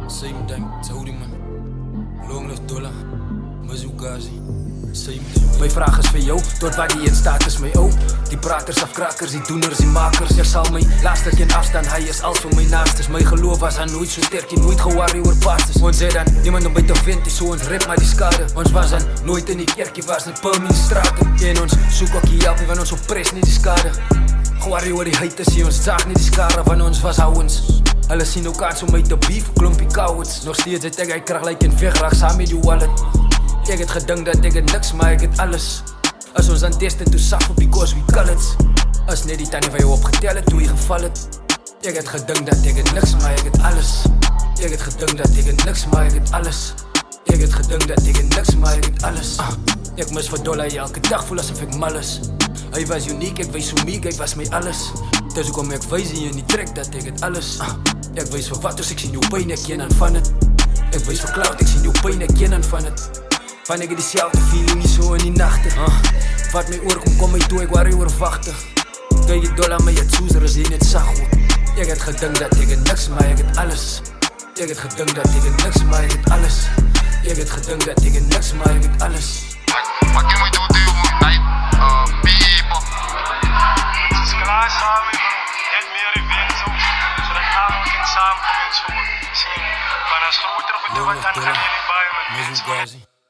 Same ding, Saudi man. Long live dollar, Mazukazi. Same ding. My vraag is vir jou, tot waar die in staat is my ou. Die praters, afkrakers, die doeners, die makers. Jy sal my laaste ken afstand, hy is al vir my naastes. My geloof was aan nooit so sterk, jy nooit geworry oor pastes. Ons het dan niemand om by te vent, so ons rip maar die skade. Ons was dan nooit in die kerkie, was net pum in die strate. En ons soek ook die help, want ons oppress nie die skade. Geworry oor die huid, sê ons zaag nie die skade, want ons was ouwens. Hulle sien ook kans om my te beef, klompie cowards. Nog steeds het ek krag like en veg raak saam met die wallet. Ek het gedink dat ek het niks, maar ek het alles. As ons aan testen toe suffer because we colours. As net die tannie van jou opgetel het toe jy geval het. Ek het gedink dat ek het niks, maar ek het alles. Ek het gedink dat ek het niks, maar ek het alles. Ek het gedink dat ek het niks, maar ek het alles. Ek mis vir dollar elke dag voel asof ek mal is. Hy was uniek, ek wees uniek, hy was my alles. Dis hoekom ek wys in die trek dat ek het alles. Ek wys vir wat as ek sien jou pijn, ek ken aan van het. Ek wys vir cloud, ek sien jou pijn, ek ken aan van het. Van ek het die selfde feeling nie so in die nachte. Wat my oor kom my toe, ek worry oor wachte. Kijk die dollar, my het soeser as jy net sag hoor. Ek het gedink dat ek het niks, maar ek het alles. Ek het gedink dat ek het niks, maar ek het alles. Ek het gedink dat ek het niks, maar ek het alles. Wat jy moet doen op night, people. Het is klaar samen, net meer events ook, zodat allemaal kunnen samenkomen en zo. Misschien, maar als groter op het wat dan gaan jullie bij me.